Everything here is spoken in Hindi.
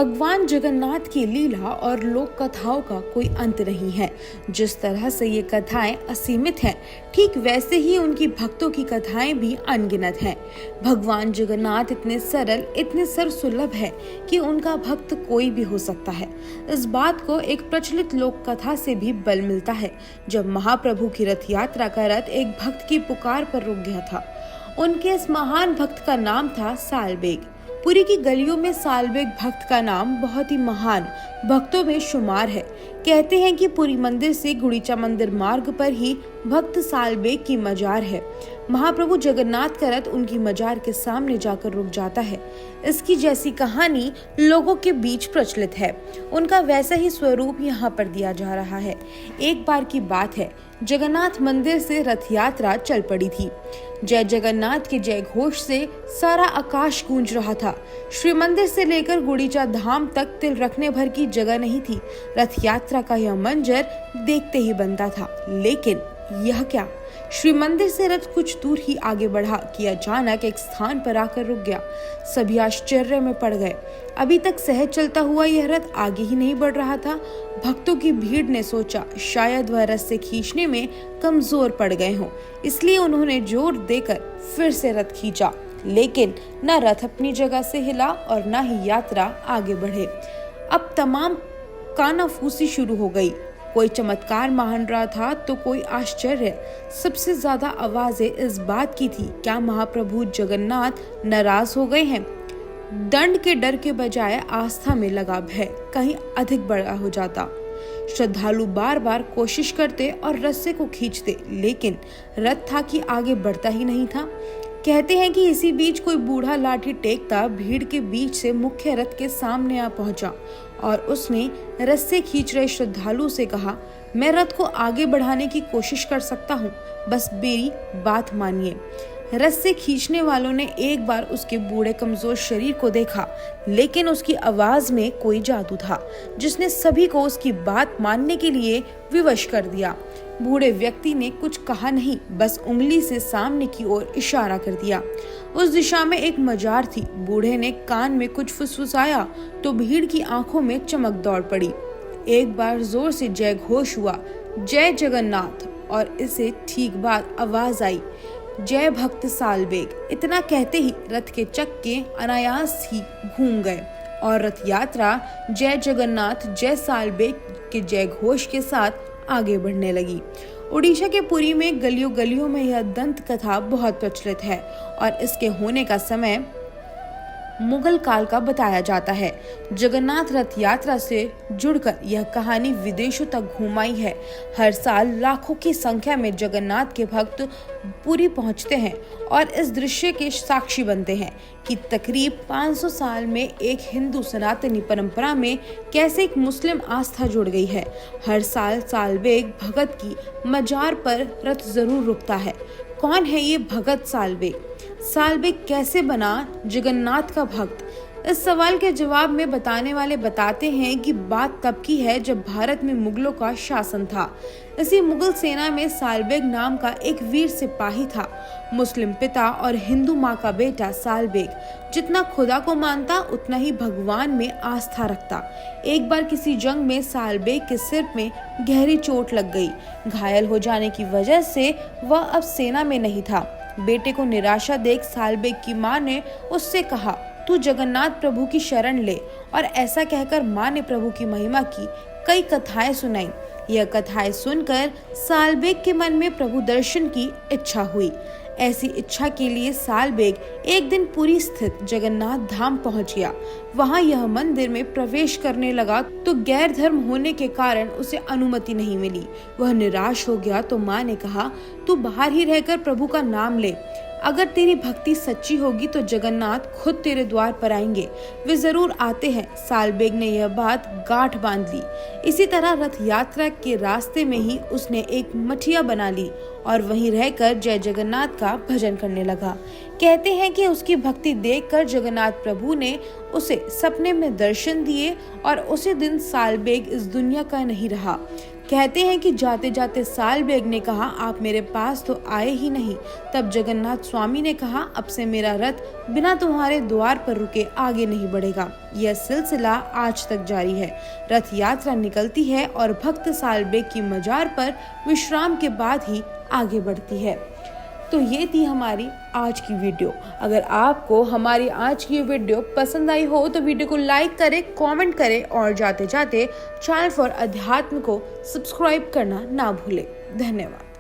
भगवान जगन्नाथ की लीला और लोक कथाओं का कोई अंत नहीं है। जिस तरह से ये कथाएं असीमित हैं, ठीक वैसे ही उनकी भक्तों की कथाएं भी अनगिनत हैं। भगवान जगन्नाथ इतने सरल, इतने सर्वसुलभ है कि उनका भक्त कोई भी हो सकता है। इस बात को एक प्रचलित लोक कथा से भी बल मिलता है। जब महाप्रभु की रथ यात्रा का रथ एक भक्त की पुकार पर रुक गया था। उनके इस महान भक्त का नाम था सालबेग। पुरी की गलियों में सालबेग भक्त का नाम बहुत ही महान भक्तों में शुमार है। कहते हैं कि पुरी मंदिर से गुड़ीचा मंदिर मार्ग पर ही भक्त सालबेग की मजार है। महाप्रभु जगन्नाथ का रथ उनकी मजार के सामने जाकर रुक जाता है। इसकी जैसी कहानी लोगों के बीच प्रचलित है, उनका वैसा ही स्वरूप यहाँ पर दिया जा रहा है। एक बार की बात है, जगन्नाथ मंदिर से रथ यात्रा चल पड़ी थी। जय जगन्नाथ के जय घोष से सारा आकाश गूंज रहा था। श्री मंदिर से लेकर गुड़ीचा धाम तक तिल रखने भर की जगह नहीं थी। रथ यात्रा का यह मंजर देखते ही बनता था। लेकिन यह क्या, श्री मंदिर से रथ कुछ दूर ही आगे बढ़ा कि अचानक एक स्थान पर आकर रुक गया। सभी आश्चर्य में पड़ गए। अभी तक सहज चलता हुआ यह रथ आगे ही नहीं बढ़ रहा था। भक्तों की भीड़ ने सोचा शायद वह रथ से खींचने में कमजोर पड़ गए हों, इसलिए उन्होंने जोर देकर फिर से रथ खींचा। लेकिन न रथ अपनी जगह से हिला और न ही यात्रा आगे बढ़े। अब तमाम कानाफूसी शुरू हो गई। कोई चमत्कार मान रहा था तो कोई आश्चर्य। सबसे ज्यादा आवाजें इस बात की थी, क्या महाप्रभु जगन्नाथ नाराज हो गए हैं? दंड के डर के बजाय आस्था में लगा भय कहीं अधिक बड़ा हो जाता। श्रद्धालु बार बार कोशिश करते और रस्से को खींचते, लेकिन रथ था कि आगे बढ़ता ही नहीं था। कहते हैं कि इसी बीच कोई बूढ़ा लाठी टेकता भीड़ के बीच से मुख्य रथ के सामने आ पहुंचा और उसने रस्से खींच रहे श्रद्धालु से कहा, मैं रथ को आगे बढ़ाने की कोशिश कर सकता हूँ, बस मेरी बात मानिए। रस्से खींचने वालों ने एक बार उसके बूढ़े कमजोर शरीर को देखा, लेकिन उसकी आवाज में कोई जादू था जिसने सभी को उसकी बात मानने के लिए विवश कर दिया। बूढ़े व्यक्ति ने कुछ कहा नहीं, बस उंगली से सामने की ओर इशारा कर दिया। उस दिशा में एक मजार थी। बूढ़े ने कान में कुछ फुसफुसाया तो भीड़ की आंखों में चमक दौड़ पड़ी। एक बार जोर से जय घोष हुआ, जय जगन्नाथ, और इसे ठीक बाद आवाज आई, जय भक्त सालबेग। इतना कहते ही रथ के चक्के अनायास ही घूम गए और रथ यात्रा जय जगन्नाथ जय सालबेग के जय घोष के साथ आगे बढ़ने लगी। उड़ीसा के पुरी में गलियों गलियों में यह दंत कथा बहुत प्रचलित है और इसके होने का समय मुगल काल का बताया जाता है। जगन्नाथ रथ यात्रा से जुड़कर यह कहानी विदेशों तक घूम आई है। हर साल लाखों की संख्या में जगन्नाथ के भक्त पुरी पहुंचते हैं और इस दृश्य के साक्षी बनते हैं कि तकरीब 500 साल में एक हिंदू सनातनी परंपरा में कैसे एक मुस्लिम आस्था जुड़ गई है। हर साल सालबेग भगत की मजार पर रथ जरूर रुकता है। कौन है ये भगत सालबेग? सालबेग कैसे बना जगन्नाथ का भक्त? इस सवाल के जवाब में बताने वाले बताते हैं कि बात तब की है जब भारत में मुगलों का शासन था। इसी मुगल सेना में सालबेग नाम का एक वीर सिपाही था। मुस्लिम पिता और हिंदू माँ का बेटा सालबेग जितना खुदा को मानता उतना ही भगवान में आस्था रखता। एक बार किसी जंग में सालबेग के सिर में गहरी चोट लग गई। घायल हो जाने की वजह से वह अब सेना में नहीं था। बेटे को निराशा देख सालबेग की माँ ने उससे कहा, तू जगन्नाथ प्रभु की शरण ले। और ऐसा कहकर माँ ने प्रभु की महिमा की कई कथाएं सुनाई। यह कथाएं सुनकर सालबेग के मन में प्रभु दर्शन की इच्छा हुई। ऐसी इच्छा के लिए सालबेग एक दिन पुरी स्थित जगन्नाथ धाम पहुंच गया। वहां यह मंदिर में प्रवेश करने लगा तो गैर धर्म होने के कारण उसे अनुमति नहीं मिली। वह निराश हो गया तो माँ ने कहा, तू बाहर ही रहकर प्रभु का नाम ले। अगर तेरी भक्ति सच्ची होगी तो जगन्नाथ खुद तेरे द्वार पर आएंगे। वे जरूर आते हैं। सालबेग ने यह बात गांठ बांध ली। इसी तरह रथ यात्रा के रास्ते में ही उसने एक मठिया बना ली और वहीं रहकर जय जगन्नाथ का भजन करने लगा। कहते हैं कि उसकी भक्ति देखकर जगन्नाथ प्रभु ने उसे सपने में दर्शन दिए और उसी दिन सालबेग इस दुनिया का नहीं रहा। कहते हैं कि जाते जाते सालबेग ने कहा, आप मेरे पास तो आए ही नहीं। तब जगन्नाथ स्वामी ने कहा, अब से मेरा रथ बिना तुम्हारे द्वार पर रुके आगे नहीं बढ़ेगा। यह सिलसिला आज तक जारी है। रथ यात्रा निकलती है और भक्त सालबेग की मजार पर विश्राम के बाद ही आगे बढ़ती है। तो ये थी हमारी आज की वीडियो। अगर आपको हमारी आज की वीडियो पसंद आई हो तो वीडियो को लाइक करें, कमेंट करें और जाते जाते चैनल फॉर अध्यात्म को सब्सक्राइब करना ना भूलें। धन्यवाद।